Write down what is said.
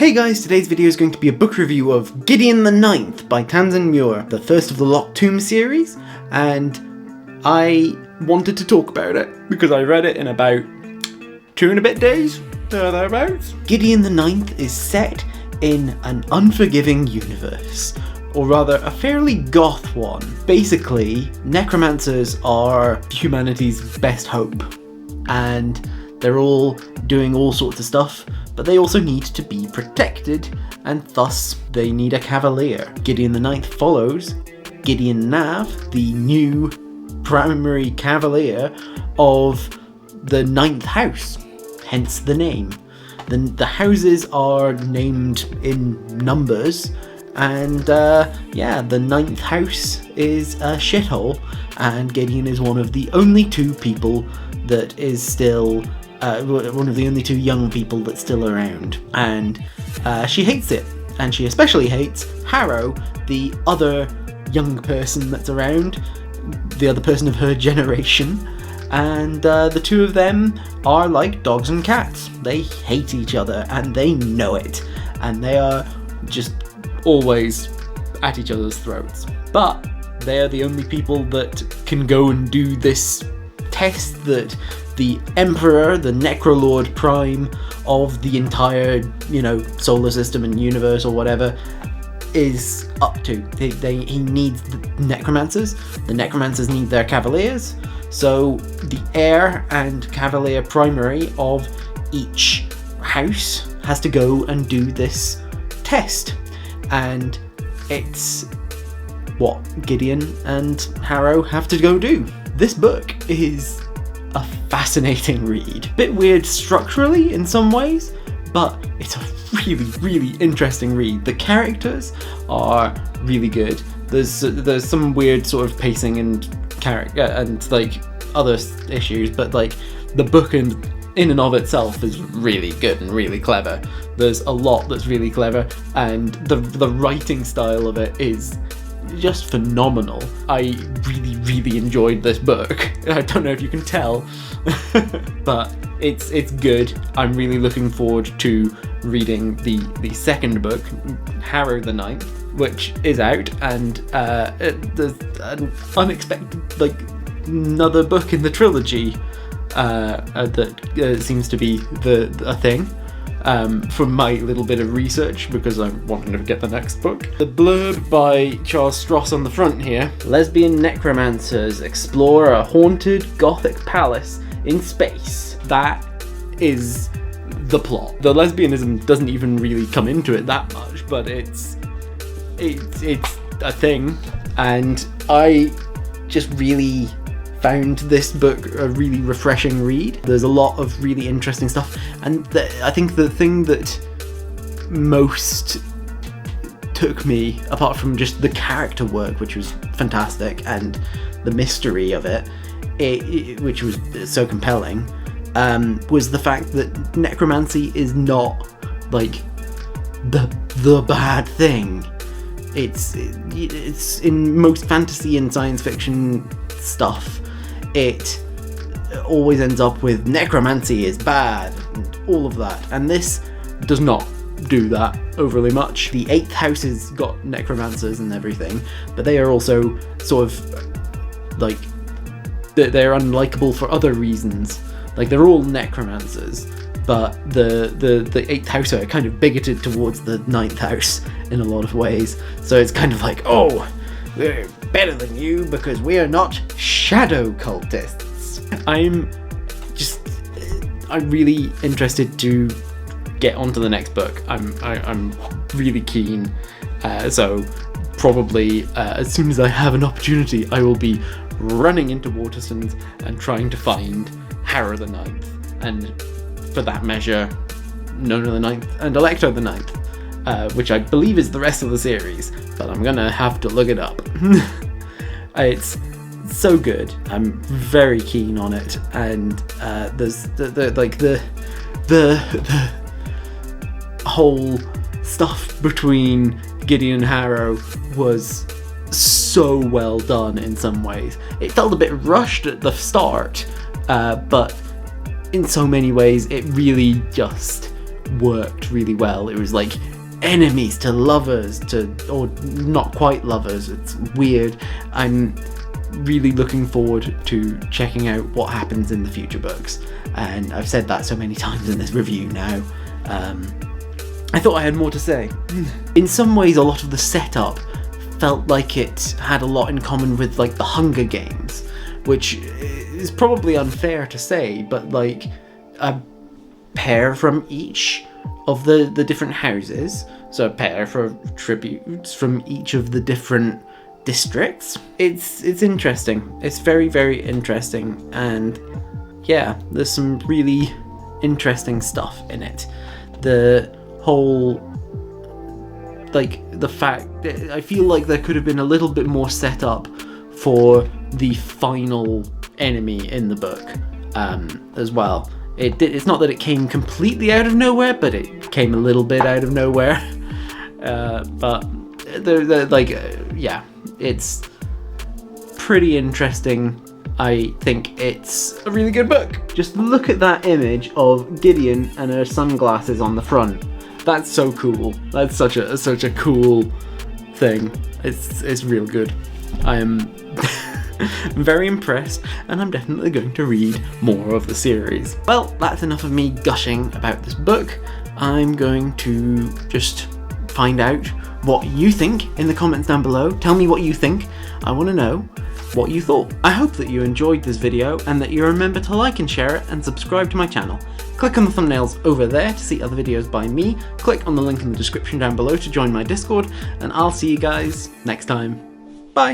Hey guys, today's video is going to be a book review of Gideon the Ninth by Tamsyn Muir, the first of the Locked Tomb series, and I wanted to talk about it because I read it in about 2 and a bit days, thereabouts. Gideon the Ninth is set in an unforgiving universe, or rather a fairly goth one. Basically, necromancers are humanity's best hope, and they're all doing all sorts of stuff, but they also need to be protected, and thus they need a cavalier. Gideon the Ninth follows Gideon Nav, the new primary cavalier of the Ninth House, hence the name. The houses are named in numbers, and the Ninth House is a shithole, and Gideon is one of the only two people that is still one of the only two young people that's still around, and she hates it, and she especially hates Harrow, the other young person that's around, the other person of her generation, and the two of them are like dogs and cats. They hate each other, and they know it, and they are just always at each other's throats. But they are the only people that can go and do this test that the Emperor, the Necrolord Prime of the entire, solar system and universe or whatever, is up to. He needs the necromancers. The necromancers need their cavaliers. So the heir and cavalier primary of each house has to go and do this test. And it's what Gideon and Harrow have to go do. This book is a fascinating read. Bit weird structurally in some ways, but it's a really, really interesting read. The characters are really good. There's some weird sort of pacing and character and like other issues, but like the book in and of itself is really good and really clever. There's a lot that's really clever, and the writing style of it is just phenomenal. I really, really enjoyed this book. I don't know if you can tell, but it's good. I'm really looking forward to reading the second book, Harrow the Ninth, which is out, and there's an unexpected, another book in the trilogy that seems to be a thing. From my little bit of research, because I'm wanting to get the next book. The blurb by Charles Stross on the front here. Lesbian necromancers explore a haunted gothic palace in space. That is the plot. The lesbianism doesn't even really come into it that much, but it's a thing, and I just really found this book a really refreshing read. There's a lot of really interesting stuff, and I think the thing that most took me, apart from just the character work, which was fantastic, and the mystery of it, which was so compelling, was the fact that necromancy is not like the bad thing. It's in most fantasy and science fiction stuff, it always ends up with necromancy is bad and all of that, and this does not do that overly much. The 8th house has got necromancers and everything, but they are also sort of like they're unlikable for other reasons. Like, they're all necromancers, but the 8th house are kind of bigoted towards the 9th house in a lot of ways, so it's kind of like, oh, we're better than you because we are not shadow cultists. I'm really interested to get onto the next book. I'm really keen. So probably as soon as I have an opportunity, I will be running into Waterstones and trying to find Harrow the Ninth, and for that measure, Nona the Ninth and Electro the Ninth, which I believe is the rest of the series, but I'm gonna have to look it up. It's so good. I'm very keen on it, and there's the whole stuff between Gideon and Harrow was so well done in some ways. It felt a bit rushed at the start, but in so many ways it really just worked really well. It was like enemies to lovers or not quite lovers. It's weird. I'm really looking forward to checking out what happens in the future books, and I've said that so many times in this review now. I thought I had more to say. In some ways, a lot of the setup felt like it had a lot in common with like the Hunger Games, which is probably unfair to say, but like a pair from each of the different houses, so a pair for tributes from each of the different districts. It's interesting. It's very, very interesting, and yeah, there's some really interesting stuff in it. The whole, like, the fact that I feel like there could have been a little bit more set up for the final enemy in the book as well. It's not that it came completely out of nowhere, but it came a little bit out of nowhere. But they're like, yeah, it's pretty interesting. I think it's a really good book. Just look at that image of Gideon and her sunglasses on the front. That's so cool. That's such a cool thing. It's real good. I am very impressed, and I'm definitely going to read more of the series. Well, that's enough of me gushing about this book. I'm going to just find out what you think in the comments down below. Tell me what you think. I want to know what you thought. I hope that you enjoyed this video and that you remember to like and share it and subscribe to my channel. Click on the thumbnails over there to see other videos by me. Click on the link in the description down below to join my Discord, and I'll see you guys next time. Bye!